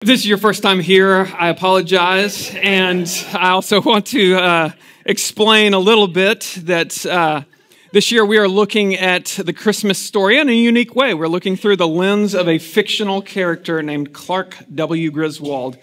If this is your first time here, I apologize. And I also want to explain a little bit that this year we are looking at the Christmas story in a unique way. We're looking through the lens of a fictional character named Clark W. Griswold.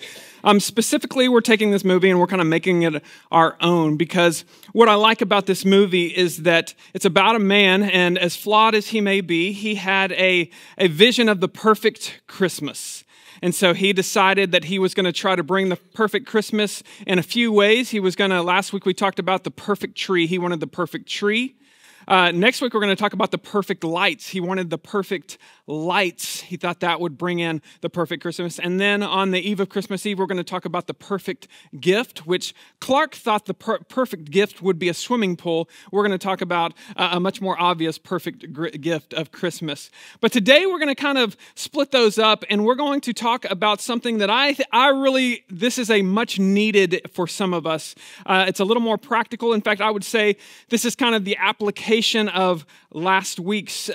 Specifically, we're taking this movie and we're kind of making it our own, because what I like about this movie is that it's about a man, and as flawed as he may be, he had a vision of the perfect Christmas. And so he decided that he was going to try to bring the perfect Christmas in a few ways. Last week we talked about the perfect tree. He wanted the perfect tree. Next week we're going to talk about the perfect lights. He wanted the perfect lights. He thought that would bring in the perfect Christmas. And then on the eve of Christmas Eve, we're going to talk about the perfect gift, which Clark thought the perfect gift would be a swimming pool. We're going to talk about a much more obvious perfect gift of Christmas. But today we're going to kind of split those up, and we're going to talk about something that this is a much needed for some of us. It's a little more practical. In fact, I would say this is kind of the application of last week's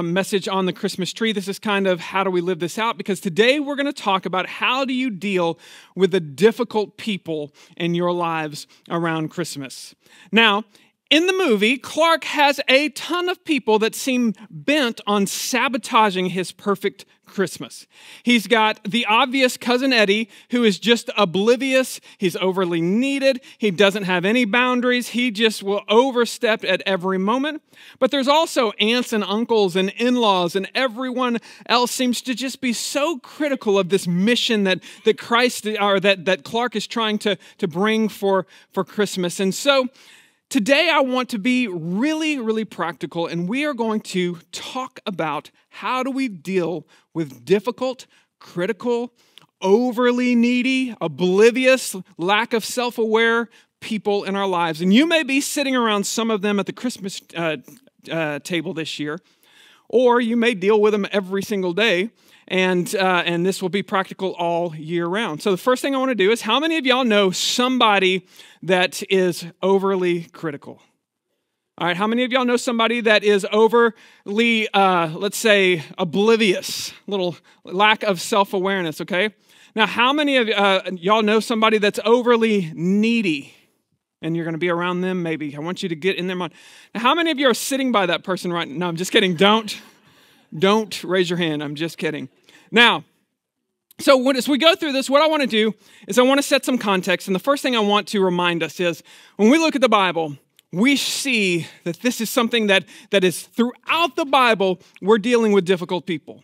message on the Christmas tree. This is kind of how do we live this out, because today we're going to talk about how do you deal with the difficult people in your lives around Christmas. Now, in the movie, Clark has a ton of people that seem bent on sabotaging his perfect Christmas. He's got the obvious Cousin Eddie, who is just oblivious. He's overly needed. He doesn't have any boundaries. He just will overstep at every moment. But there's also aunts and uncles and in-laws, and everyone else seems to just be so critical of this mission that Clark is trying to bring for Christmas. And so today I want to be really, really practical, and we are going to talk about how do we deal with difficult, critical, overly needy, oblivious, lack of self-aware people in our lives. And you may be sitting around some of them at the Christmas table this year, or you may deal with them every single day, and this will be practical all year round. So the first thing I want to do is, how many of y'all know somebody that is overly critical? All right, how many of y'all know somebody that is overly, let's say, oblivious, little lack of self-awareness, okay? Now, how many of y'all know somebody that's overly needy? And you're going to be around them, maybe. I want you to get in their mind. Now, how many of you are sitting by that person right now? No, I'm just kidding. Don't raise your hand. I'm just kidding. Now, so as we go through this, what I want to do is I want to set some context. And the first thing I want to remind us is, when we look at the Bible, we see that this is something that is throughout the Bible, we're dealing with difficult people.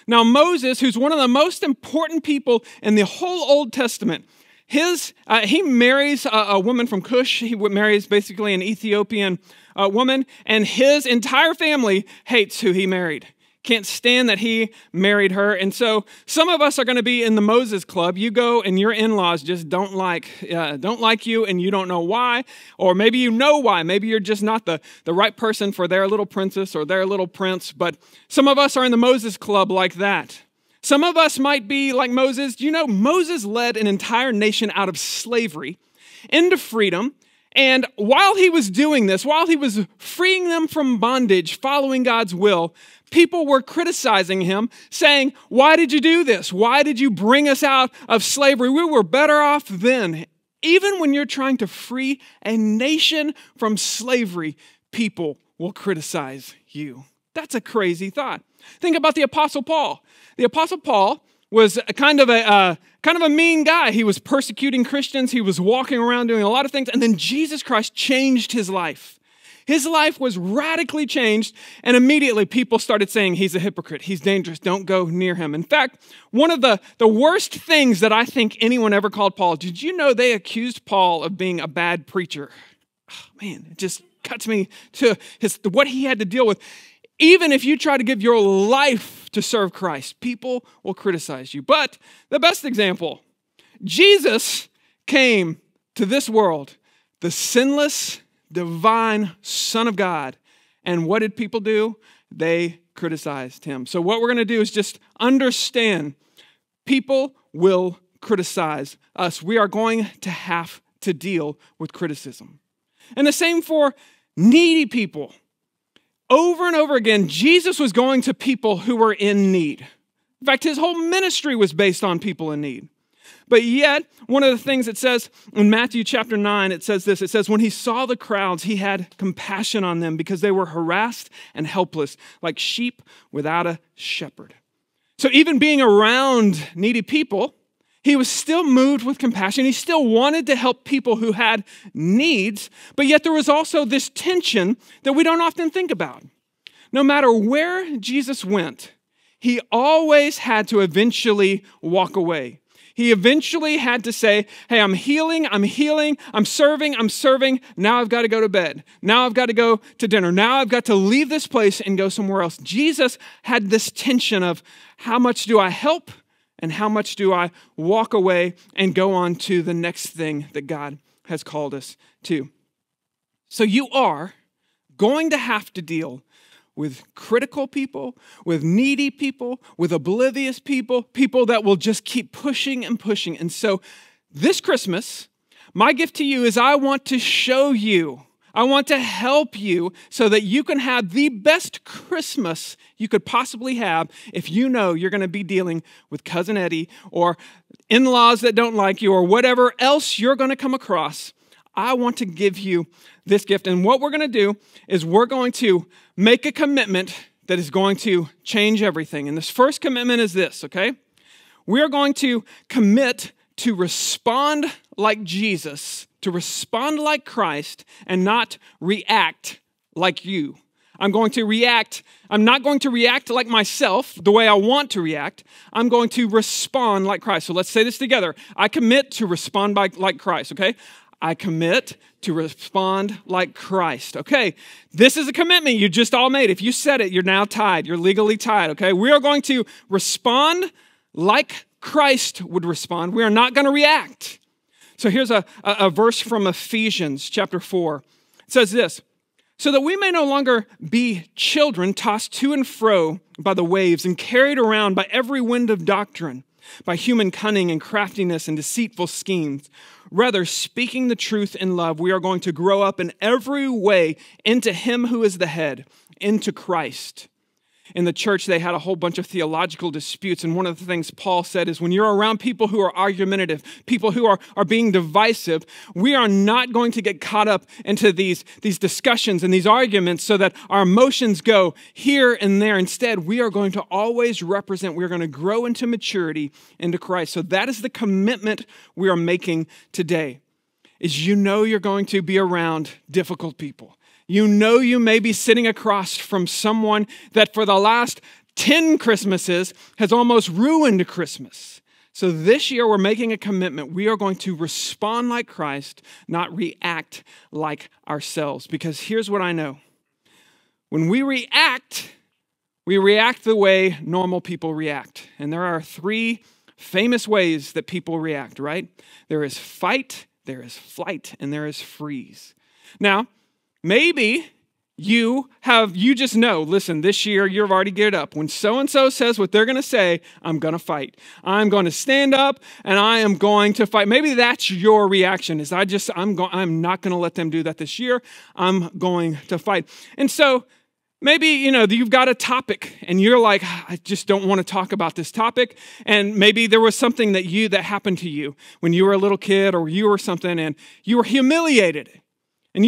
Now, Moses, who's one of the most important people in the whole Old Testament, he marries a woman from Cush. He marries basically an Ethiopian woman, and his entire family hates who he married. Can't stand that he married her. And so some of us are going to be in the Moses club. You go and your in-laws just don't like you, and you don't know why. Or maybe you know why. Maybe you're just not the right person for their little princess or their little prince. But some of us are in the Moses club like that. Some of us might be like Moses. You know, Moses led an entire nation out of slavery into freedom. And while he was doing this, while he was freeing them from bondage, following God's will, people were criticizing him, saying, "Why did you do this? Why did you bring us out of slavery? We were better off then." Even when you're trying to free a nation from slavery, people will criticize you. That's a crazy thought. Think about the Apostle Paul. The Apostle Paul was kind of a mean guy. He was persecuting Christians. He was walking around doing a lot of things. And then Jesus Christ changed his life. His life was radically changed, and immediately people started saying, he's a hypocrite, he's dangerous, don't go near him. In fact, one of the worst things that I think anyone ever called Paul, did you know they accused Paul of being a bad preacher? Oh, man, it just cuts me to what he had to deal with. Even if you try to give your life to serve Christ, people will criticize you. But the best example, Jesus came to this world, the sinless, divine Son of God. And what did people do? They criticized him. So what we're going to do is just understand people will criticize us. We are going to have to deal with criticism. And the same for needy people. Over and over again, Jesus was going to people who were in need. In fact, his whole ministry was based on people in need. But yet, one of the things it says in Matthew chapter 9, it says this. It says, when he saw the crowds, he had compassion on them because they were harassed and helpless, like sheep without a shepherd. So even being around needy people, he was still moved with compassion. He still wanted to help people who had needs, but yet there was also this tension that we don't often think about. No matter where Jesus went, he always had to eventually walk away. He eventually had to say, hey, I'm healing, I'm serving, now I've got to go to bed. Now I've got to go to dinner. Now I've got to leave this place and go somewhere else. Jesus had this tension of how much do I help and how much do I walk away and go on to the next thing that God has called us to. So you are going to have to deal with critical people, with needy people, with oblivious people, people that will just keep pushing and pushing. And so this Christmas, my gift to you is I want to show you, I want to help you so that you can have the best Christmas you could possibly have if you know you're going to be dealing with Cousin Eddie or in-laws that don't like you or whatever else you're going to come across. I want to give you this gift. And what we're going to do is we're going to make a commitment that is going to change everything. And this first commitment is this, okay? We are going to commit to respond like Jesus, to respond like Christ, and not react like you. I'm not going to react like myself, the way I want to react. I'm going to respond like Christ. So let's say this together. I commit to respond like Christ, okay? I commit to respond like Christ. Okay, this is a commitment you just all made. If you said it, you're now tied. You're legally tied, okay? We are going to respond like Christ would respond. We are not going to react. So here's a verse from Ephesians chapter 4. It says this, so that we may no longer be children tossed to and fro by the waves and carried around by every wind of doctrine, by human cunning and craftiness and deceitful schemes. Rather, speaking the truth in love, we are going to grow up in every way into him who is the head, into Christ. In the church, they had a whole bunch of theological disputes, and one of the things Paul said is when you're around people who are argumentative, people who are being divisive, we are not going to get caught up into these discussions and these arguments so that our emotions go here and there. Instead, we are going to always represent, we're going to grow into maturity into Christ. So that is the commitment we are making today, is you know you're going to be around difficult people. You know you may be sitting across from someone that for the last 10 Christmases has almost ruined Christmas. So this year we're making a commitment. We are going to respond like Christ, not react like ourselves. Because here's what I know. When we react the way normal people react. And there are 3 famous ways that people react, right? There is fight, there is flight, and there is freeze. Now, maybe you just know, listen, this year you've already geared up. When so-and-so says what they're going to say, I'm going to fight. I'm going to stand up and I am going to fight. Maybe that's your reaction is I'm not going to let them do that this year. I'm going to fight. And so maybe, you've got a topic and you're like, I just don't want to talk about this topic. And maybe there was something that happened to you when you were a little kid or you were something and you were humiliated. And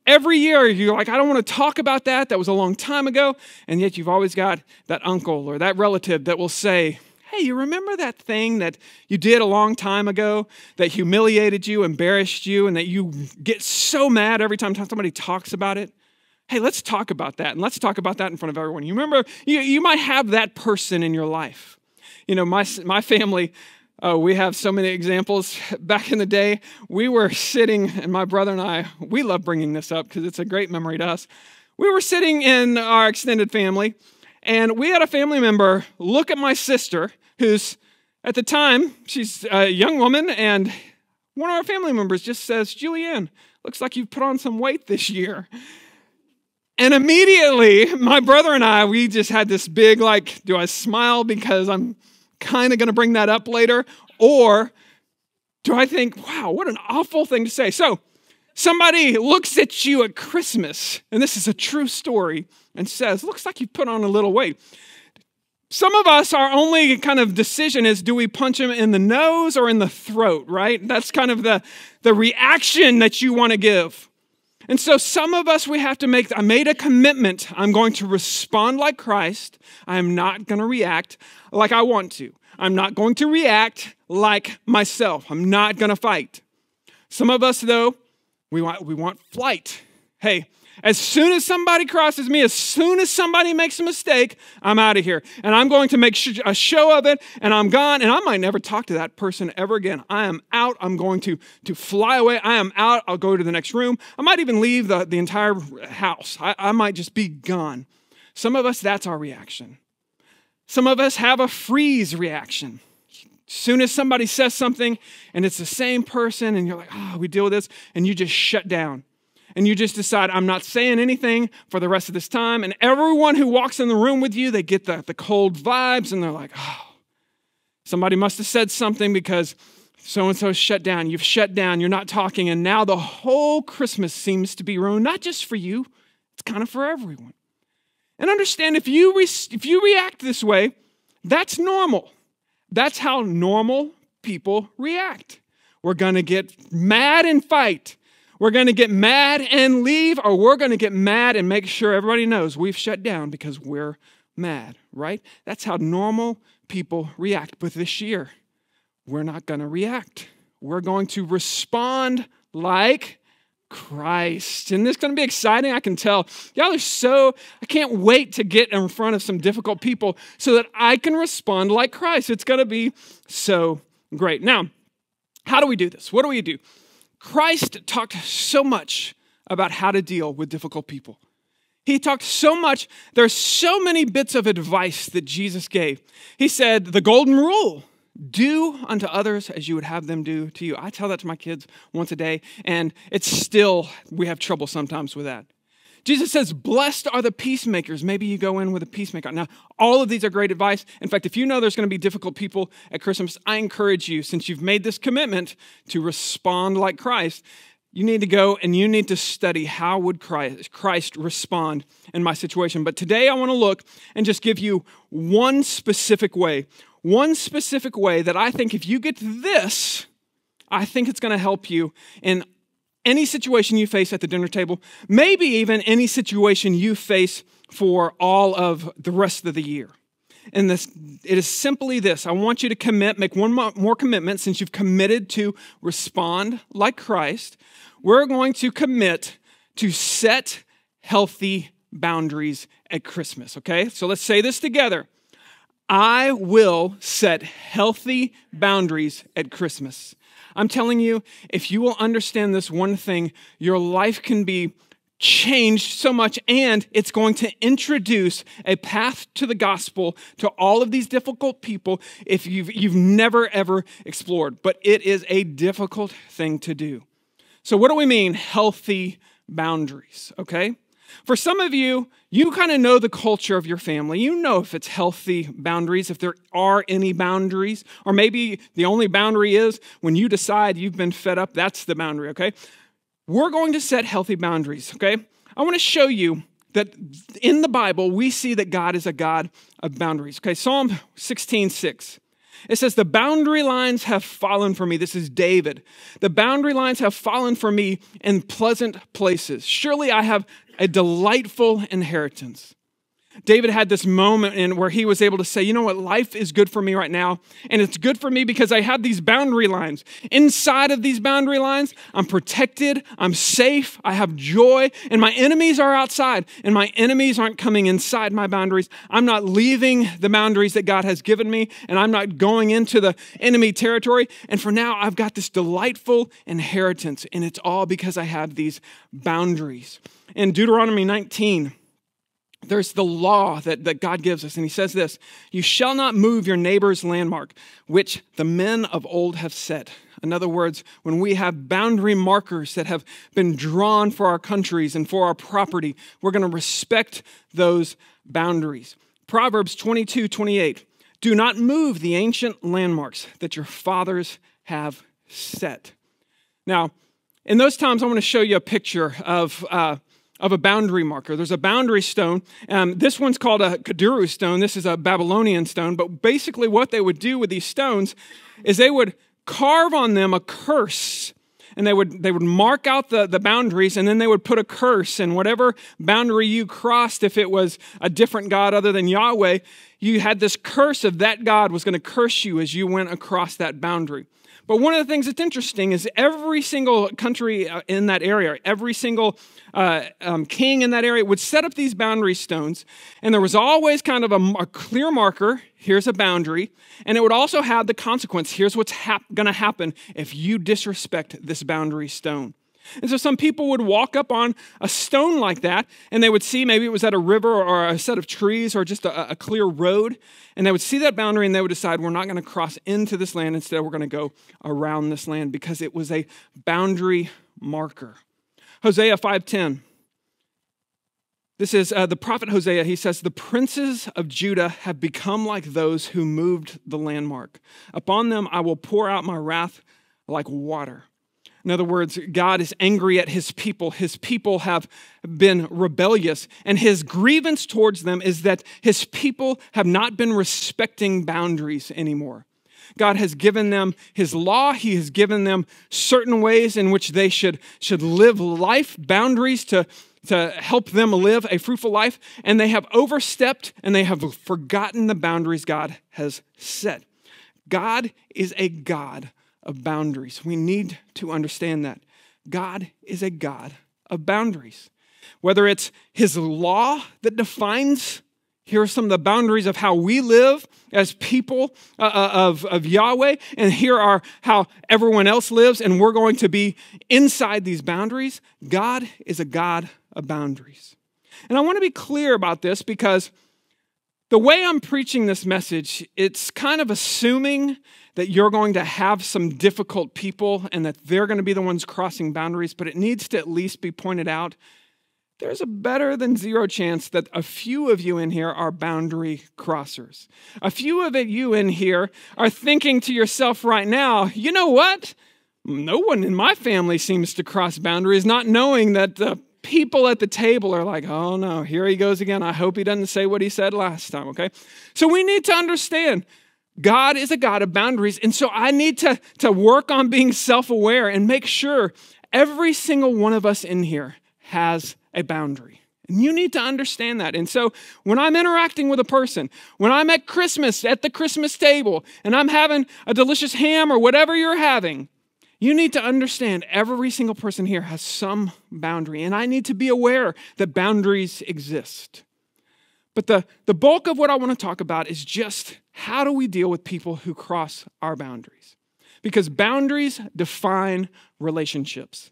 every year, you're like, I don't want to talk about that. That was a long time ago. And yet you've always got that uncle or that relative that will say, hey, you remember that thing that you did a long time ago that humiliated you, embarrassed you, and that you get so mad every time somebody talks about it? Hey, let's talk about that. And let's talk about that in front of everyone. You remember, you might have that person in your life. My family, we have so many examples. Back in the day, we were sitting, and my brother and I, we love bringing this up because it's a great memory to us. We were sitting in our extended family, and we had a family member look at my sister, who's, at the time, she's a young woman, and one of our family members just says, Julianne, looks like you've put on some weight this year. And immediately, my brother and I, we just had this big, do I smile because I'm kind of going to bring that up later? Or do I think, wow, what an awful thing to say? So somebody looks at you at Christmas, and this is a true story, and says, looks like you've put on a little weight. Some of us, our only kind of decision is, do we punch him in the nose or in the throat, right? That's kind of the reaction that you want to give. And so some of us, I made a commitment. I'm going to respond like Christ. I am not going to react like I want to. I'm not going to react like myself. I'm not going to fight. Some of us, though, we want flight. Hey, as soon as somebody crosses me, as soon as somebody makes a mistake, I'm out of here. And I'm going to make a show of it, and I'm gone, and I might never talk to that person ever again. I am out. I'm going to fly away. I am out. I'll go to the next room. I might even leave the entire house. I might just be gone. Some of us, that's our reaction. Some of us have a freeze reaction. As soon as somebody says something, and it's the same person, and you're like, we deal with this, and you just shut down. And you just decide, I'm not saying anything for the rest of this time. And everyone who walks in the room with you, they get the cold vibes, and they're like, somebody must have said something because so-and-so shut down. You've shut down. You're not talking. And now the whole Christmas seems to be ruined, not just for you. It's kind of for everyone. And understand, if you react this way, that's normal. That's how normal people react. We're going to get mad and fight. We're going to get mad and leave, or we're going to get mad and make sure everybody knows we've shut down because we're mad, right? That's how normal people react. But this year, we're not going to react. We're going to respond like Christ. And this is going to be exciting, I can tell. Y'all I can't wait to get in front of some difficult people so that I can respond like Christ. It's going to be so great. Now, how do we do this? What do we do? Christ talked so much about how to deal with difficult people. He talked so much. There's so many bits of advice that Jesus gave. He said, the golden rule, do unto others as you would have them do to you. I tell that to my kids once a day, and we have trouble sometimes with that. Jesus says, blessed are the peacemakers. Maybe you go in with a peacemaker. Now, all of these are great advice. In fact, if you know there's going to be difficult people at Christmas, I encourage you, since you've made this commitment to respond like Christ, you need to go and you need to study how would Christ respond in my situation. But today I want to look and just give you one specific way that I think if you get this, I think it's going to help you in any situation you face at the dinner table, maybe even any situation you face for all of the rest of the year. And it is simply this. I want you to make one more commitment. Since you've committed to respond like Christ, we're going to commit to set healthy boundaries at Christmas, okay? So let's say this together. I will set healthy boundaries at Christmas. I'm telling you, if you will understand this one thing, your life can be changed so much, and it's going to introduce a path to the gospel to all of these difficult people if you've never, ever explored. But it is a difficult thing to do. So what do we mean, healthy boundaries, okay? For some of you, you kind of know the culture of your family. You know if it's healthy boundaries, if there are any boundaries, or maybe the only boundary is when you decide you've been fed up, that's the boundary, okay? We're going to set healthy boundaries, okay? I want to show you that in the Bible, we see that God is a God of boundaries, okay? Psalm 16:6. It says, the boundary lines have fallen for me. This is David. The boundary lines have fallen for me in pleasant places. Surely I have a delightful inheritance. David had this moment where he was able to say, you know what, life is good for me right now, and it's good for me because I have these boundary lines. Inside of these boundary lines, I'm protected, I'm safe, I have joy, and my enemies are outside, and my enemies aren't coming inside my boundaries. I'm not leaving the boundaries that God has given me, and I'm not going into the enemy territory, and for now, I've got this delightful inheritance, and it's all because I have these boundaries. In Deuteronomy 19, there's the law that God gives us, and he says this, you shall not move your neighbor's landmark, which the men of old have set. In other words, when we have boundary markers that have been drawn for our countries and for our property, we're going to respect those boundaries. Proverbs 22:28, do not move the ancient landmarks that your fathers have set. Now, in those times, I want to show you a picture of of a boundary marker. There's a boundary stone. This one's called a Kaduru stone. This is a Babylonian stone. But basically what they would do with these stones is they would carve on them a curse. And they would mark out the boundaries, and then they would put a curse. And whatever boundary you crossed, if it was a different God other than Yahweh, you had this curse of that God was going to curse you as you went across that boundary. But one of the things that's interesting is every single country in that area, every single king in that area would set up these boundary stones. And there was always kind of a clear marker. Here's a boundary. And it would also have the consequence. Here's what's going to happen if you disrespect this boundary stone. And so some people would walk up on a stone like that, and they would see maybe it was at a river or a set of trees or just a clear road, and they would see that boundary and they would decide, we're not going to cross into this land. Instead, we're going to go around this land because it was a boundary marker. Hosea 5:10. This is the prophet Hosea. He says, the princes of Judah have become like those who moved the landmark. Upon them I will pour out my wrath like water. In other words, God is angry at his people. His people have been rebellious, and his grievance towards them is that his people have not been respecting boundaries anymore. God has given them his law. He has given them certain ways in which they should live life, boundaries to help them live a fruitful life, and they have overstepped and they have forgotten the boundaries God has set. God is a God of boundaries. We need to understand that. God is a God of boundaries. Whether it's his law that defines, here are some of the boundaries of how we live as people of Yahweh, and here are how everyone else lives, and we're going to be inside these boundaries. God is a God of boundaries. And I want to be clear about this because the way I'm preaching this message, it's kind of assuming that you're going to have some difficult people and that they're going to be the ones crossing boundaries, but it needs to at least be pointed out. There's a better than zero chance that a few of you in here are boundary crossers. A few of you in here are thinking to yourself right now, you know what? No one in my family seems to cross boundaries, not knowing that the people at the table are like, oh no, here he goes again. I hope he doesn't say what he said last time, okay? So we need to understand God is a God of boundaries, and so I need to work on being self-aware and make sure every single one of us in here has a boundary. And you need to understand that. And so when I'm interacting with a person, when I'm at Christmas, at the Christmas table, and I'm having a delicious ham or whatever you're having, you need to understand every single person here has some boundary, and I need to be aware that boundaries exist. But the bulk of what I want to talk about is just how do we deal with people who cross our boundaries? Because boundaries define relationships.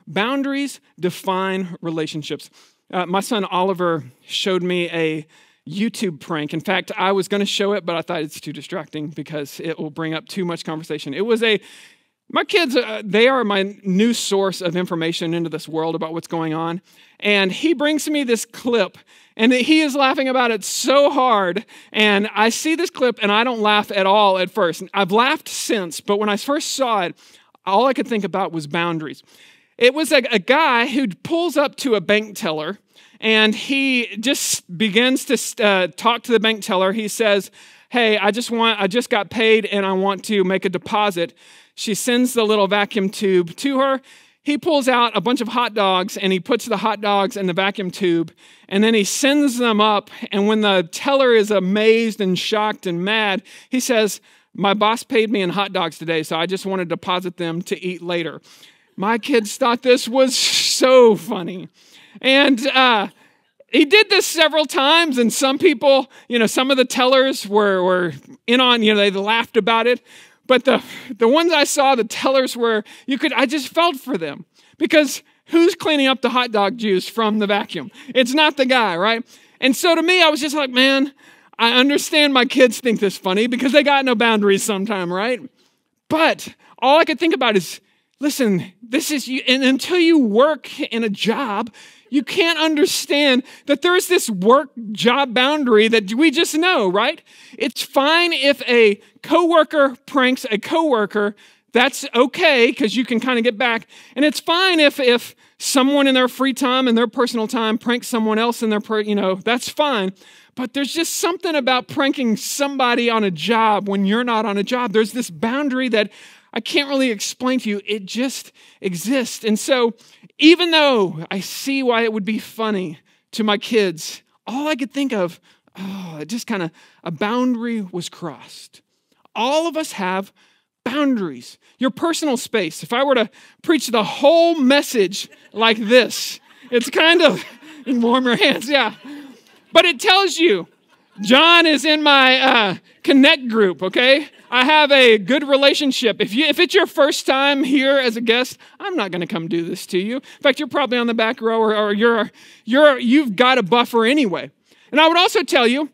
Boundaries define relationships. My son Oliver showed me a YouTube prank. In fact, I was going to show it, but I thought it's too distracting because it will bring up too much conversation. My kids, they are my new source of information into this world about what's going on. And he brings me this clip, and he is laughing about it so hard. And I see this clip, and I don't laugh at all at first. I've laughed since, but when I first saw it, all I could think about was boundaries. It was a guy who pulls up to a bank teller, and he just begins to talk to the bank teller. He says, hey, I just got paid, and I want to make a deposit. She sends the little vacuum tube to her. He pulls out a bunch of hot dogs, and he puts the hot dogs in the vacuum tube, and then he sends them up. And when the teller is amazed and shocked and mad, he says, my boss paid me in hot dogs today, so I just want to deposit them to eat later. My kids thought this was so funny. And he did this several times, and some people, some of the tellers were in on, they laughed about it. But the ones I saw, the tellers I just felt for them. Because who's cleaning up the hot dog juice from the vacuum? It's not the guy, right? And so to me, I was just like, man, I understand my kids think this funny because they got no boundaries sometime, right? But all I could think about is, listen, this is you, and until you work in a job, you can't understand that there's this work job boundary that we just know, right? It's fine if a coworker pranks a coworker That's okay because you can kind of get back. And it's fine if someone in their free time and their personal time pranks someone else in their, that's fine. But there's just something about pranking somebody on a job when you're not on a job. There's this boundary that I can't really explain to you. It just exists. And so even though I see why it would be funny to my kids, all I could think of, just kind of a boundary was crossed. All of us have boundaries. Your personal space. If I were to preach the whole message like this, it's kind of, warm your hands, yeah. But it tells you, John is in my Connect group, okay? I have a good relationship. If it's your first time here as a guest, I'm not going to come do this to you. In fact, you're probably on the back row or you've got a buffer anyway. And I would also tell you,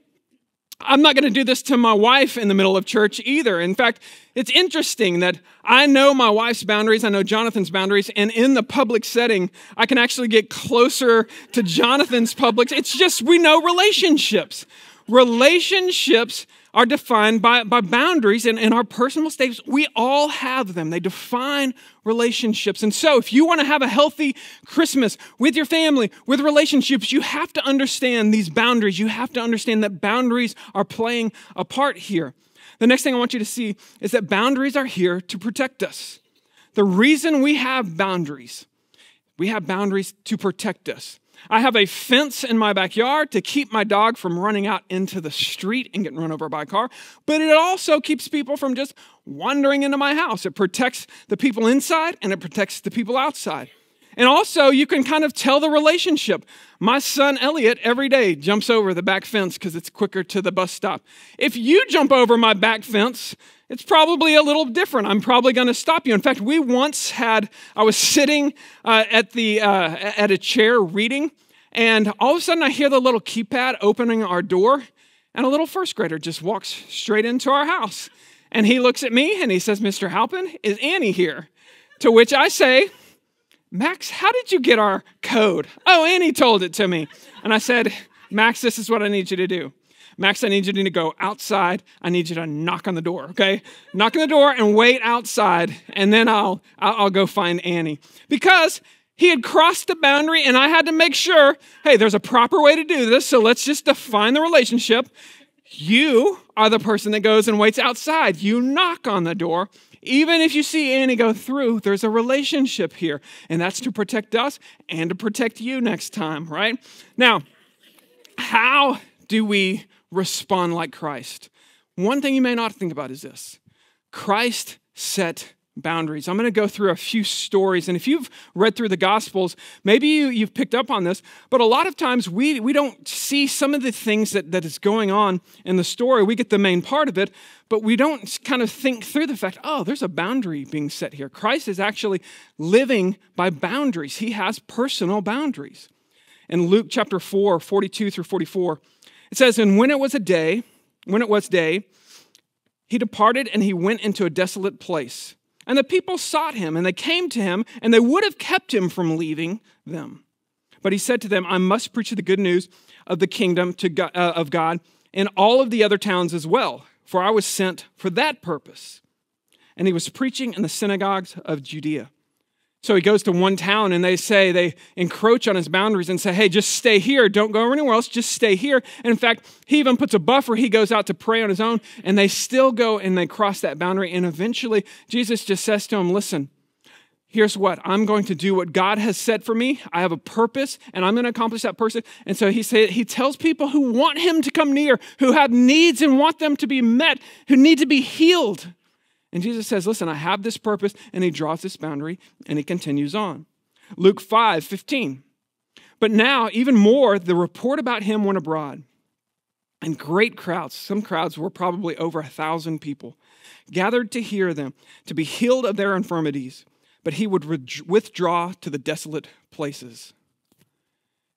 I'm not going to do this to my wife in the middle of church either. In fact, it's interesting that I know my wife's boundaries, I know Jonathan's boundaries, and in the public setting, I can actually get closer to Jonathan's public. It's just we know relationships. Relationships are defined by boundaries, and in our personal states, we all have them. They define relationships. And so if you want to have a healthy Christmas with your family, with relationships, you have to understand these boundaries. You have to understand that boundaries are playing a part here. The next thing I want you to see is that boundaries are here to protect us. The reason we have boundaries to protect us. I have a fence in my backyard to keep my dog from running out into the street and getting run over by a car, but it also keeps people from just wandering into my house. It protects the people inside and it protects the people outside. And also, you can kind of tell the relationship. My son, Elliot, every day jumps over the back fence because it's quicker to the bus stop. If you jump over my back fence, it's probably a little different. I'm probably going to stop you. In fact, I was sitting at a chair reading, and all of a sudden I hear the little keypad opening our door, and a little first grader just walks straight into our house. And he looks at me and he says, "Mr. Halpin, is Annie here?" To which I say, "Max, how did you get our code?" "Oh, Annie told it to me." And I said, "Max, this is what I need you to do. Max, I need you to go outside. I need you to knock on the door, okay? Knock on the door and wait outside, and then I'll go find Annie." Because he had crossed the boundary, and I had to make sure, hey, there's a proper way to do this, so let's just define the relationship. You are the person that goes and waits outside. You knock on the door. Even if you see Annie go through, there's a relationship here, and that's to protect us and to protect you next time, right? Now, how do we respond like Christ? One thing you may not think about is this. Christ set boundaries. I'm going to go through a few stories, and if you've read through the Gospels, maybe you've picked up on this, but a lot of times we don't see some of the things that is going on in the story. We get the main part of it, but we don't kind of think through the fact, there's a boundary being set here. Christ is actually living by boundaries. He has personal boundaries. In Luke chapter 4, 42 through 44, it says, "And when it was day, he departed and he went into a desolate place. And the people sought him, and they came to him, and they would have kept him from leaving them. But he said to them, I must preach the good news of the kingdom of God in all of the other towns as well, for I was sent for that purpose. And he was preaching in the synagogues of Judea." So he goes to one town, and they encroach on his boundaries and say, hey, just stay here. Don't go anywhere else. Just stay here. And in fact, he even puts a buffer. He goes out to pray on his own, and they still go and they cross that boundary. And eventually, Jesus just says to him, listen, here's what. I'm going to do what God has said for me. I have a purpose, and I'm going to accomplish that purpose. And so he tells people who want him to come near, who have needs and want them to be met, who need to be healed. And Jesus says, listen, I have this purpose, and he draws this boundary, and he continues on. Luke 5:15. But now, even more, the report about him went abroad, and great crowds, some crowds were probably over 1,000 people, gathered to hear them, to be healed of their infirmities, but he would withdraw to the desolate places.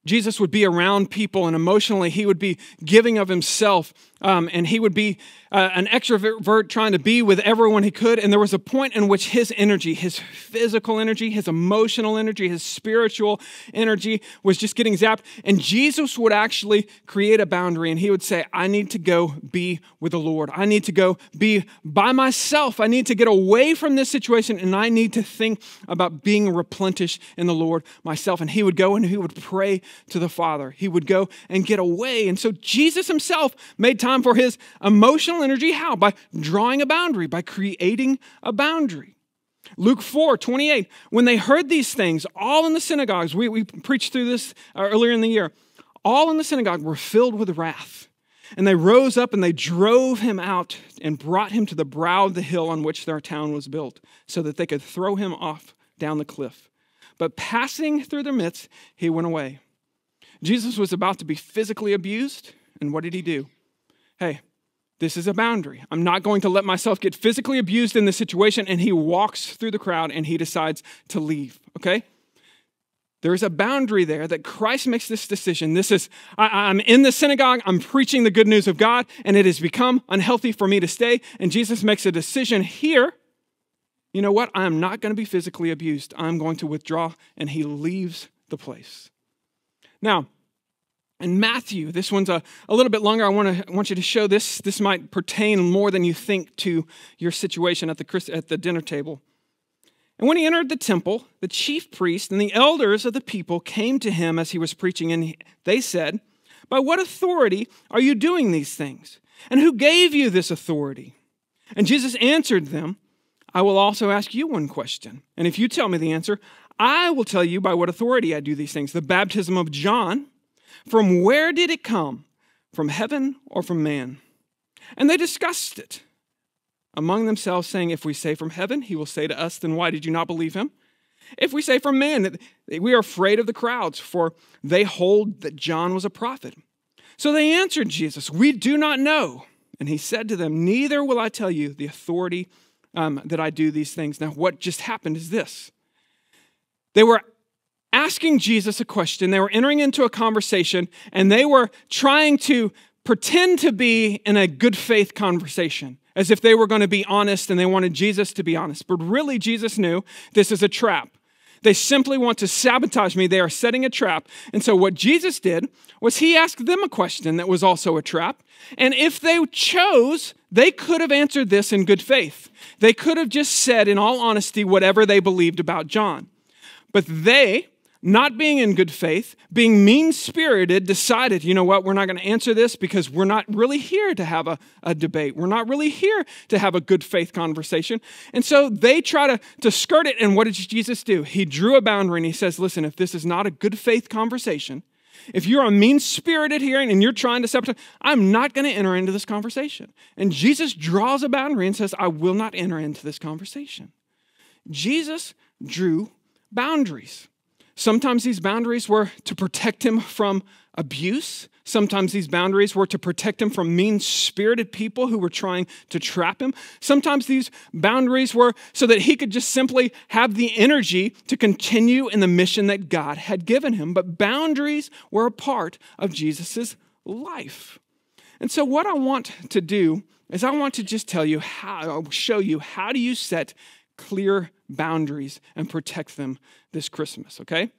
Jesus would be around people, and emotionally he would be giving of himself, and he would be an extrovert trying to be with everyone he could. And there was a point in which his energy, his physical energy, his emotional energy, his spiritual energy was just getting zapped. And Jesus would actually create a boundary, and he would say, I need to go be with the Lord. I need to go be by myself. I need to get away from this situation, and I need to think about being replenished in the Lord myself. And he would go and he would pray to the Father. He would go and get away. And so Jesus himself made time for his emotional energy. How? By drawing a boundary, by creating a boundary. Luke 4:28, when they heard these things, all in the synagogues, we preached through this earlier in the year, all in the synagogue were filled with wrath. And they rose up and they drove him out and brought him to the brow of the hill on which their town was built, so that they could throw him off down the cliff. But passing through their midst, he went away. Jesus was about to be physically abused, and what did he do? Hey, this is a boundary. I'm not going to let myself get physically abused in this situation. And he walks through the crowd and he decides to leave, okay? There's a boundary there that Christ makes this decision. This is, I'm in the synagogue, I'm preaching the good news of God, and it has become unhealthy for me to stay. And Jesus makes a decision here. You know what? I'm not going to be physically abused. I'm going to withdraw, and he leaves the place. Now, in Matthew, this one's a little bit longer. I want you to show this. This might pertain more than you think to your situation at the dinner table. And when he entered the temple, the chief priest and the elders of the people came to him as he was preaching, and they said, by what authority are you doing these things? And who gave you this authority? And Jesus answered them, I will also ask you one question. And if you tell me the answer, I will tell you by what authority I do these things. The baptism of John, from where did it come? From heaven or from man? And they discussed it among themselves, saying, if we say from heaven, he will say to us, then why did you not believe him? If we say from man, we are afraid of the crowds, for they hold that John was a prophet. So they answered Jesus, we do not know. And he said to them, neither will I tell you the authority that I do these things. Now, what just happened is this. They were asking Jesus a question. They were entering into a conversation, and they were trying to pretend to be in a good faith conversation, as if they were going to be honest and they wanted Jesus to be honest. But really, Jesus knew this is a trap. They simply want to sabotage me. They are setting a trap. And so what Jesus did was he asked them a question that was also a trap. And if they chose, they could have answered this in good faith. They could have just said, in all honesty, whatever they believed about John. But they, not being in good faith, being mean-spirited, decided, you know what, we're not going to answer this because we're not really here to have a debate. We're not really here to have a good faith conversation. And so they try to skirt it. And what did Jesus do? He drew a boundary and he says, listen, if this is not a good faith conversation, if you're a mean-spirited here and you're trying to sabotage, I'm not going to enter into this conversation. And Jesus draws a boundary and says, I will not enter into this conversation. Jesus drew boundaries. Sometimes these boundaries were to protect him from abuse. Sometimes these boundaries were to protect him from mean-spirited people who were trying to trap him. Sometimes these boundaries were so that he could just simply have the energy to continue in the mission that God had given him. But boundaries were a part of Jesus' life. And so what I want to do is I want to just show you how do you set clear boundaries and protect them this Christmas, okay?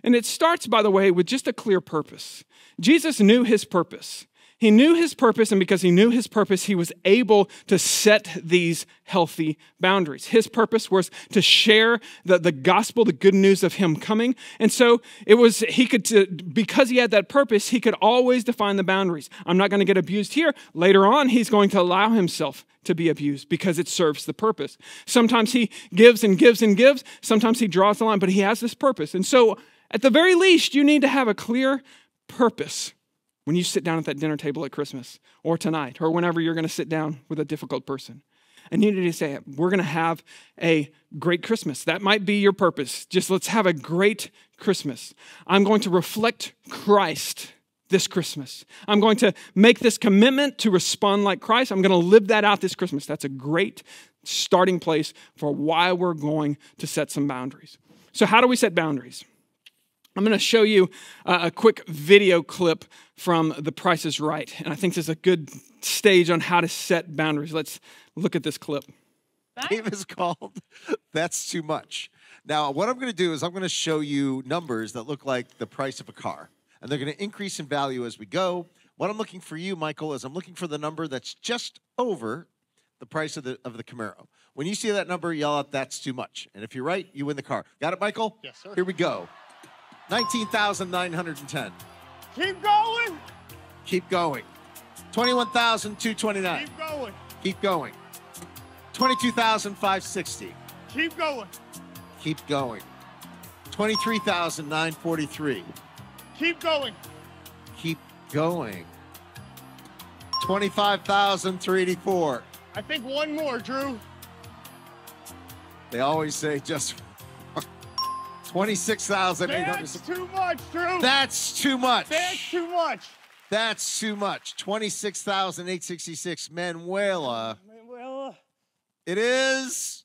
And it starts, by the way, with just a clear purpose. Jesus knew his purpose. He knew his purpose, and because he knew his purpose, he was able to set these healthy boundaries. His purpose was to share the gospel, the good news of him coming. And so because he had that purpose, he could always define the boundaries. I'm not going to get abused here. Later on, he's going to allow himself to be abused because it serves the purpose. Sometimes he gives and gives and gives. Sometimes he draws the line, but he has this purpose. And so at the very least, you need to have a clear purpose when you sit down at that dinner table at Christmas or tonight or whenever you're going to sit down with a difficult person. And you need to say, we're going to have a great Christmas. That might be your purpose. Just let's have a great Christmas. I'm going to reflect Christ this Christmas. I'm going to make this commitment to respond like Christ. I'm going to live that out this Christmas. That's a great starting place for why we're going to set some boundaries. So how do we set boundaries? I'm going to show you a quick video clip from The Price is Right. And I think this is a good stage on how to set boundaries. Let's look at this clip. The game is called That's Too Much. Now, what I'm going to do is I'm going to show you numbers that look like the price of a car. And they're going to increase in value as we go. What I'm looking for you, Michael, is I'm looking for the number that's just over the price of the Camaro. When you see that number, yell out, "That's too much." And if you're right, you win the car. Got it, Michael? Yes, sir. Here we go. 19,910. Keep going. Keep going. 21,229. Keep going. Keep going. 22,560. Keep going. Keep going. 23,943. Keep going. Keep going. 25,384. I think one more, Drew. They always say just 26,800. That's too much, Drew. That's too much. That's too much. That's too much. 26,866. Manuela. Well, It is.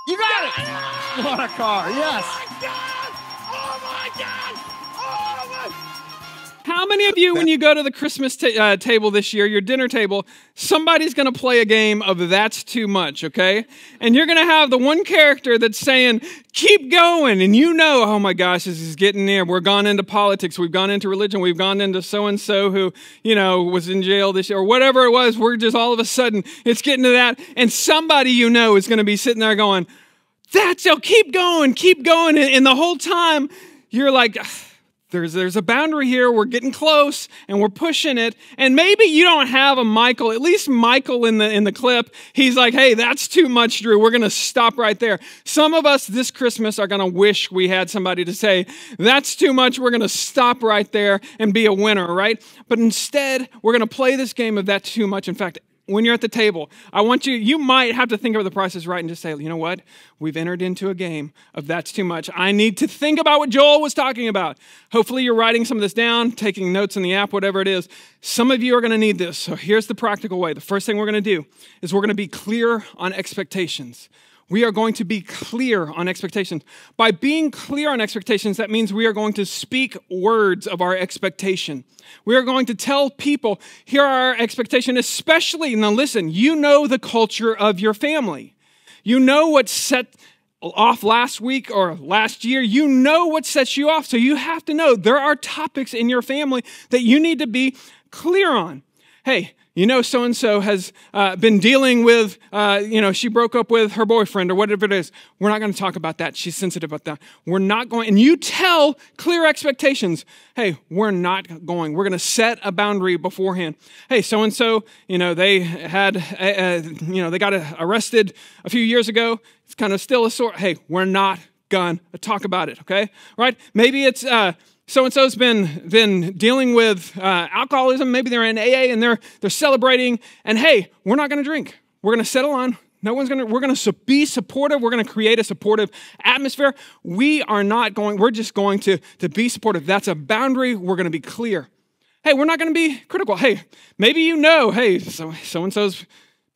You got it. What a car. Yes. oh my God! Oh my God! Oh my! How many of you, when you go to the Christmas table this year, your dinner table, somebody's going to play a game of That's Too Much, okay? And you're going to have the one character that's saying, keep going. And you know, oh my gosh, this is getting near. We're gone into politics. We've gone into religion. We've gone into so-and-so who, was in jail this year or whatever it was. We're just all of a sudden, it's getting to that. And somebody you know is going to be sitting there going, keep going. And the whole time, you're like, There's a boundary here. We're getting close and we're pushing it. And maybe you don't have a Michael, at least Michael in the clip. He's like, hey, that's too much, Drew. We're going to stop right there. Some of us this Christmas are going to wish we had somebody to say, that's too much. We're going to stop right there and be a winner, right? But instead, we're going to play this game of that's too much. In fact, when you're at the table, you might have to think of The Price is Right and just say, you know what? We've entered into a game of That's Too Much. I need to think about what Joel was talking about. Hopefully you're writing some of this down, taking notes in the app, whatever it is. Some of you are going to need this. So here's the practical way. The first thing we're going to do is we're going to be clear on expectations. We are going to be clear on expectations. By being clear on expectations, that means we are going to speak words of our expectation. We are going to tell people, here are our expectations, especially, now listen, you know the culture of your family. You know what set off last week or last year. You know what sets you off. So you have to know there are topics in your family that you need to be clear on. Hey, so-and-so has been dealing with, she broke up with her boyfriend or whatever it is. We're not going to talk about that. She's sensitive about that. We're not going, and you tell clear expectations. Hey, we're not going. We're going to set a boundary beforehand. Hey, so-and-so, they had, they got arrested a few years ago. It's kind of still a sort. Hey, we're not going to talk about it, okay? Right? Maybe it's, so-and-so's been dealing with alcoholism. Maybe they're in AA and they're celebrating. And hey, we're not going to drink. We're going to settle on. We're going to be supportive. We're going to create a supportive atmosphere. We're just going to be supportive. That's a boundary. We're going to be clear. Hey, we're not going to be critical. Hey, maybe hey, so-and-so's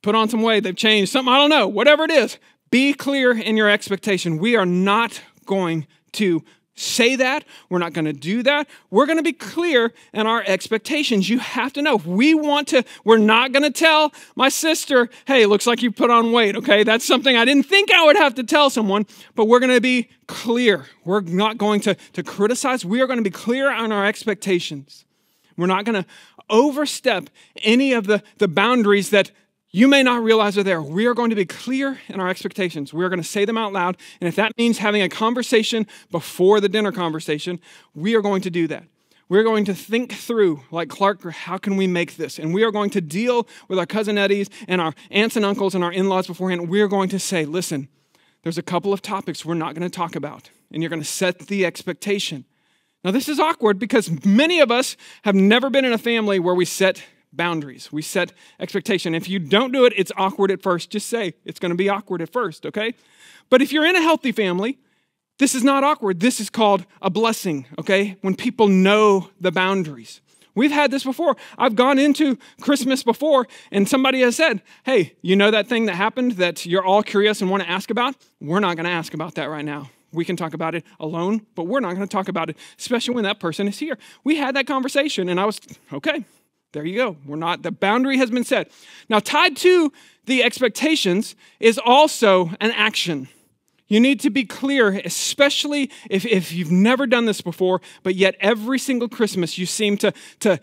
put on some weight. They've changed something. I don't know. Whatever it is, be clear in your expectation. We are not going to say that. We're not going to do that. We're going to be clear in our expectations. You have to know. We're not going to tell my sister, hey, looks like you put on weight, okay? That's something I didn't think I would have to tell someone, but we're going to be clear. We're not going to criticize. We are going to be clear on our expectations. We're not going to overstep any of the boundaries that you may not realize are there. We are going to be clear in our expectations. We are going to say them out loud. And if that means having a conversation before the dinner conversation, we are going to do that. We're going to think through, like Clark, how can we make this? And we are going to deal with our cousin Eddies and our aunts and uncles and our in-laws beforehand. We're going to say, listen, there's a couple of topics we're not going to talk about. And you're going to set the expectation. Now, this is awkward because many of us have never been in a family where we set boundaries. We set expectation. If you don't do it, it's awkward at first. Just say it's going to be awkward at first, okay? But if you're in a healthy family, this is not awkward. This is called a blessing, okay? When people know the boundaries. We've had this before. I've gone into Christmas before and somebody has said, hey, you know that thing that happened that you're all curious and want to ask about? We're not going to ask about that right now. We can talk about it alone, but we're not going to talk about it, especially when that person is here. We had that conversation, and I was, okay, there you go. The boundary has been set. Now, tied to the expectations is also an action. You need to be clear, especially if you've never done this before, but yet every single Christmas you seem to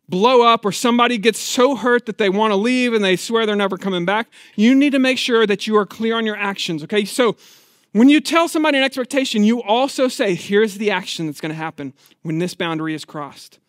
blow up, or somebody gets so hurt that they want to leave and they swear they're never coming back. You need to make sure that you are clear on your actions, okay? So when you tell somebody an expectation, you also say, here's the action that's going to happen when this boundary is crossed.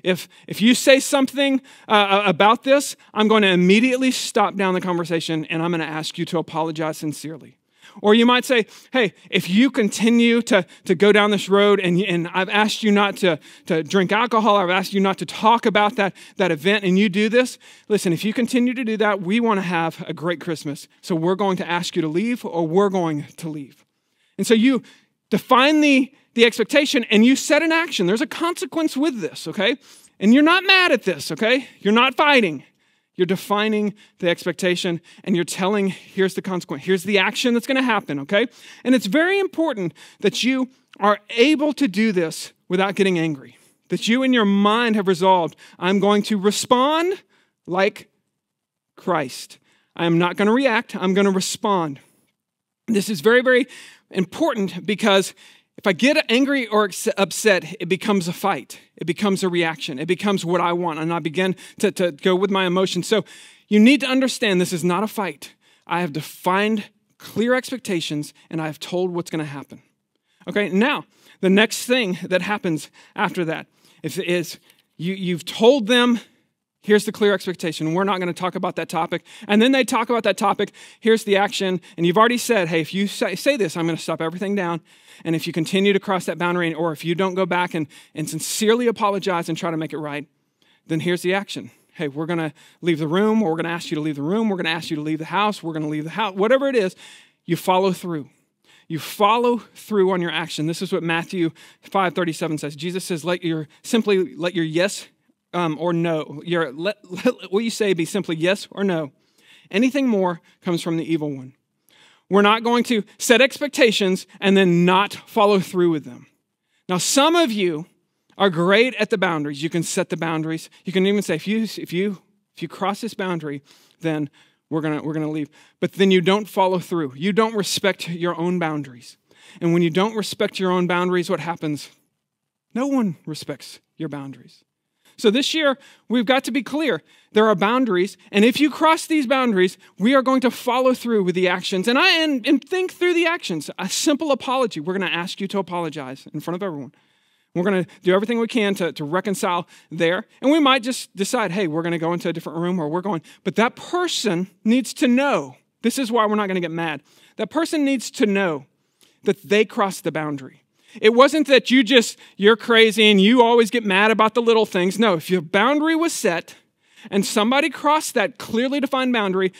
If you say something about this, I'm going to immediately stop down the conversation and I'm going to ask you to apologize sincerely. Or you might say, hey, if you continue to go down this road and I've asked you not to drink alcohol, I've asked you not to talk about that event, and you do this, listen, if you continue to do that, we want to have a great Christmas. So we're going to ask you to leave, or we're going to leave. And so you define the expectation and you set an action. There's a consequence with this, okay? And you're not mad at this, okay? You're not fighting. You're defining the expectation and you're telling, here's the consequence. Here's the action that's going to happen, okay? And it's very important that you are able to do this without getting angry. That you in your mind have resolved, I'm going to respond like Christ. I am not going to react. I'm going to respond. This is very, very important because if I get angry or upset, it becomes a fight. It becomes a reaction. It becomes what I want, and I begin to go with my emotions. So you need to understand this is not a fight. I have defined clear expectations, and I have told what's going to happen. Okay, now, the next thing that happens after that is you've told them, here's the clear expectation. We're not going to talk about that topic. And then they talk about that topic. Here's the action. And you've already said, hey, if you say this, I'm going to stop everything down. And if you continue to cross that boundary, or if you don't go back and sincerely apologize and try to make it right, then here's the action. Hey, we're going to leave the room, or we're going to ask you to leave the room. We're going to ask you to leave the house. We're going to leave the house. Whatever it is, you follow through. You follow through on your action. This is what Matthew 5:37 says. Jesus says, let your yes or no, let what you say be simply yes or no. Anything more comes from the evil one. We're not going to set expectations and then not follow through with them. Now, some of you are great at the boundaries. You can set the boundaries. You can even say, if you cross this boundary, then we're gonna leave. But then you don't follow through. You don't respect your own boundaries. And when you don't respect your own boundaries, what happens? No one respects your boundaries. So this year, we've got to be clear. There are boundaries, and if you cross these boundaries, we are going to follow through with the actions and think through the actions. A simple apology. We're going to ask you to apologize in front of everyone. We're going to do everything we can to reconcile there, and we might just decide, hey, we're going to go into a different room, or but that person needs to know. This is why we're not going to get mad. That person needs to know that they crossed the boundary. It wasn't that you're crazy and you always get mad about the little things. No, if your boundary was set and somebody crossed that clearly defined boundary,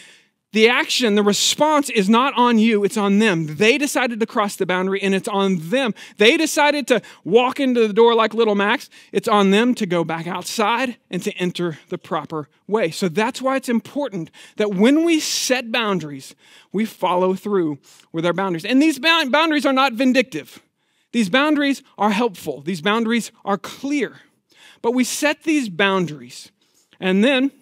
the action, the response is not on you, it's on them. They decided to cross the boundary and it's on them. They decided to walk into the door like little Max. It's on them to go back outside and to enter the proper way. So that's why it's important that when we set boundaries, we follow through with our boundaries. And these boundaries are not vindictive. These boundaries are helpful. These boundaries are clear. But we set these boundaries, and then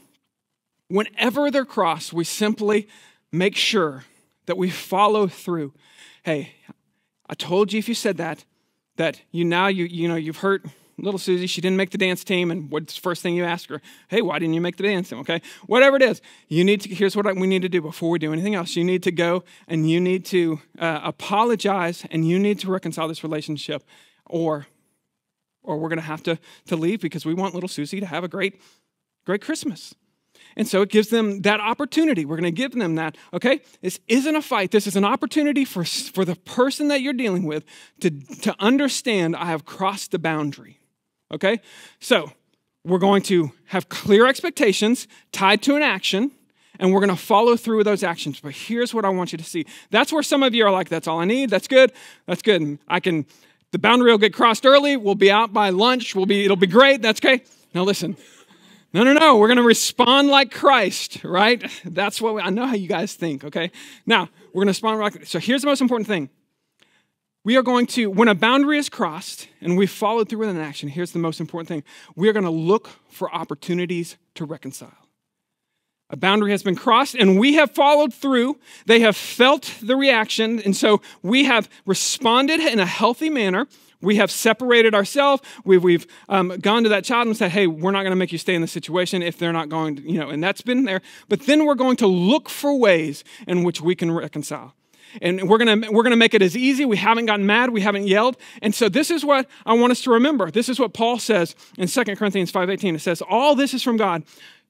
whenever they're crossed, we simply make sure that we follow through. Hey, I told you if you said that you've hurt little Susie. She didn't make the dance team, and what's the first thing you ask her? Hey, why didn't you make the dance team? Okay, whatever it is, here's what we need to do before we do anything else. You need to go and you need to apologize, and you need to reconcile this relationship, or we're going to have to leave because we want little Susie to have a great Christmas. And so it gives them that opportunity. We're going to give them that, okay? This isn't a fight. This is an opportunity for the person that you're dealing with to understand I have crossed the boundary, okay? So we're going to have clear expectations tied to an action, and we're going to follow through with those actions. But here's what I want you to see. That's where some of you are like, that's all I need. That's good. That's good. The boundary will get crossed early. We'll be out by lunch. It'll be great. That's okay. Now listen. No. We're going to respond like Christ, right? That's what I know how you guys think, okay? Now, we're going to respond like. So here's the most important thing. We are going to, when a boundary is crossed and we followed through with an action, here's the most important thing. We are going to look for opportunities to reconcile. A boundary has been crossed and we have followed through. They have felt the reaction. And so we have responded in a healthy manner. We have separated ourselves. We've gone to that child and said, hey, we're not going to make you stay in this situation if they're not going to, and that's been there. But then we're going to look for ways in which we can reconcile. And we're gonna make it as easy. We haven't gotten mad. We haven't yelled. And so this is what I want us to remember. This is what Paul says in 2 Corinthians 5:18. It says, all this is from God,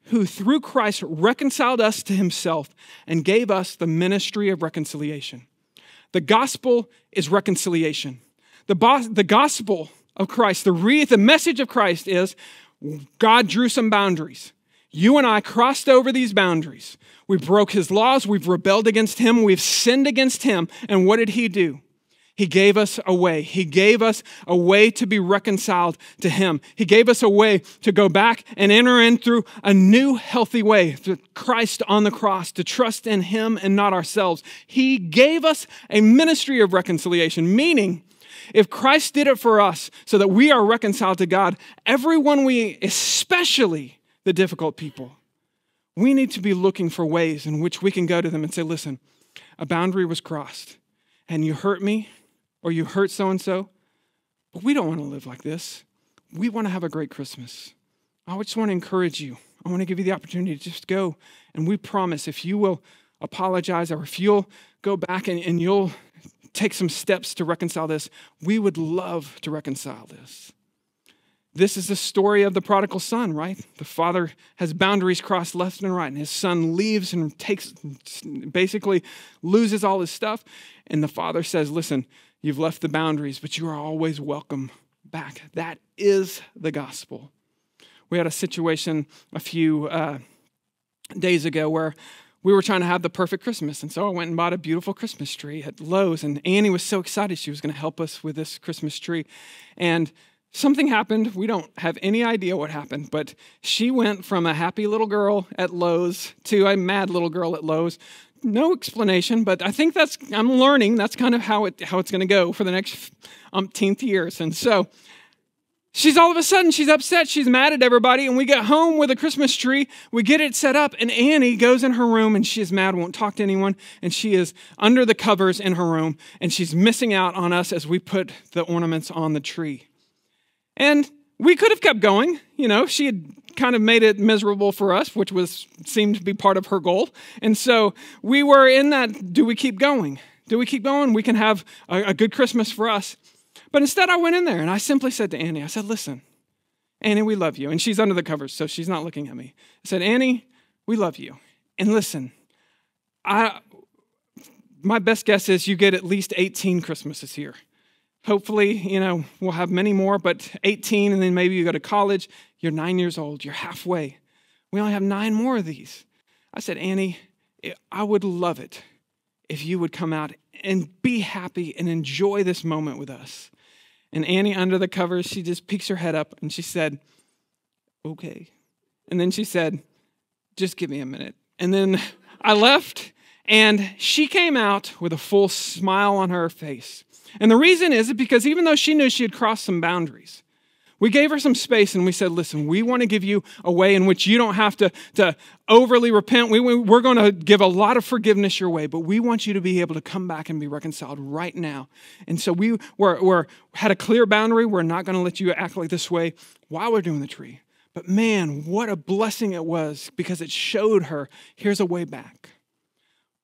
who through Christ reconciled us to himself and gave us the ministry of reconciliation. The gospel is reconciliation. The gospel of Christ, the message of Christ is God drew some boundaries. You and I crossed over these boundaries. We broke his laws. We've rebelled against him. We've sinned against him. And what did he do? He gave us a way. He gave us a way to be reconciled to him. He gave us a way to go back and enter in through a new healthy way, through Christ on the cross, to trust in him and not ourselves. He gave us a ministry of reconciliation, meaning if Christ did it for us so that we are reconciled to God, everyone especially the difficult people, we need to be looking for ways in which we can go to them and say, listen, a boundary was crossed and you hurt me or you hurt so-and-so, but we don't want to live like this. We want to have a great Christmas. I just want to encourage you. I want to give you the opportunity to just go, and we promise if you will apologize or if you'll go back and you'll take some steps to reconcile this, we would love to reconcile this. This is the story of the prodigal son, right? The father has boundaries crossed left and right, and his son leaves and basically loses all his stuff. And the father says, listen, you've left the boundaries, but you are always welcome back. That is the gospel. We had a situation a few days ago where we were trying to have the perfect Christmas. And so I went and bought a beautiful Christmas tree at Lowe's. And Annie was so excited she was going to help us with this Christmas tree. And something happened. We don't have any idea what happened, but she went from a happy little girl at Lowe's to a mad little girl at Lowe's. No explanation, but I think I'm learning that's kind of how it's going to go for the next umpteenth years. And so she's all of a sudden, she's upset. She's mad at everybody. And we get home with a Christmas tree. We get it set up. And Annie goes in her room and she is mad, won't talk to anyone. And she is under the covers in her room. And she's missing out on us as we put the ornaments on the tree. And we could have kept going. She had kind of made it miserable for us, which seemed to be part of her goal. And so we were in that, do we keep going? Do we keep going? We can have a good Christmas for us. But instead I went in there and I simply said to Annie, I said, listen, Annie, we love you. And she's under the covers, so she's not looking at me. I said, Annie, we love you. And listen, my best guess is you get at least 18 Christmases here. Hopefully, we'll have many more, but 18, and then maybe you go to college. You're 9 years old. You're halfway. We only have 9 more of these. I said, Annie, I would love it if you would come out and be happy and enjoy this moment with us. And Annie, under the covers, she just peeks her head up and she said, okay. And then she said, just give me a minute. And then I left, and she came out with a full smile on her face. And the reason is because even though she knew she had crossed some boundaries, we gave her some space and we said, listen, we want to give you a way in which you don't have to overly repent. We're going to give a lot of forgiveness your way, but we want you to be able to come back and be reconciled right now. And so we had a clear boundary. We're not going to let you act like this way while we're doing the tree. But man, what a blessing it was because it showed her, here's a way back.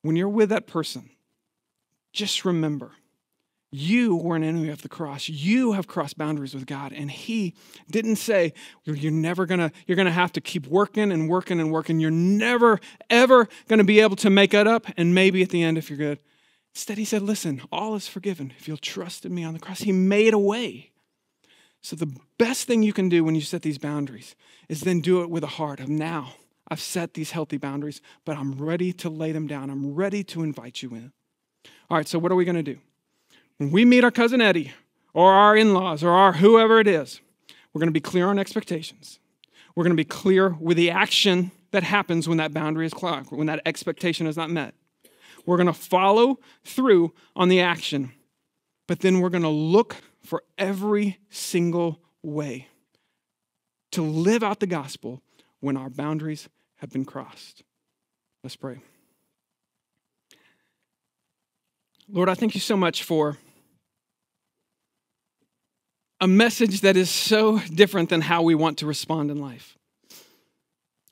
When you're with that person, just remember, you were an enemy of the cross. You have crossed boundaries with God. And he didn't say, you're going to have to keep working and working and working. You're never, ever going to be able to make it up. And maybe at the end, if you're good. Instead, he said, listen, all is forgiven. If you'll trust in me on the cross, he made a way. So the best thing you can do when you set these boundaries is then do it with a heart of now. I've set these healthy boundaries, but I'm ready to lay them down. I'm ready to invite you in. All right, so what are we going to do? When we meet our cousin Eddie or our in-laws or our whoever it is, we're going to be clear on expectations. We're going to be clear with the action that happens when that boundary is clogged, when that expectation is not met. We're going to follow through on the action. but then we're going to look for every single way to live out the gospel when our boundaries have been crossed. Let's pray. Lord, I thank you so much for a message that is so different than how we want to respond in life.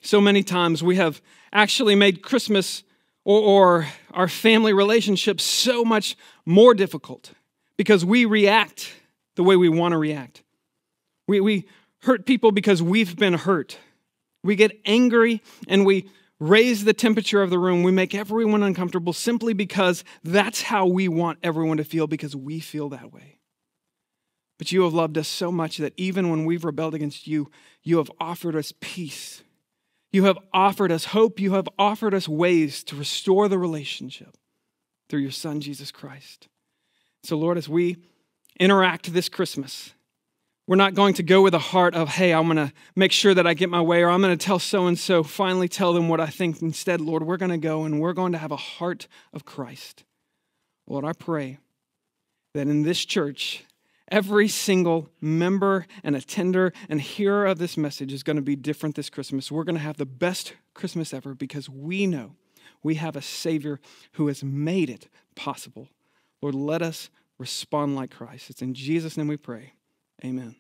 So many times we have actually made Christmas or our family relationships so much more difficult because we react the way we want to react. We hurt people because we've been hurt. We get angry and we raise the temperature of the room. We make everyone uncomfortable simply because that's how we want everyone to feel because we feel that way. But you have loved us so much that even when we've rebelled against you, you have offered us peace. You have offered us hope. You have offered us ways to restore the relationship through your Son, Jesus Christ. So, Lord, as we interact this Christmas, we're not going to go with a heart of, hey, I'm going to make sure that I get my way, or I'm going to tell so-and-so, finally tell them what I think. Instead, Lord, we're going to go and we're going to have a heart of Christ. Lord, I pray that in this church, every single member and attender and hearer of this message is going to be different this Christmas. We're going to have the best Christmas ever because we know we have a Savior who has made it possible. Lord, let us respond like Christ. It's in Jesus' name we pray. Amen.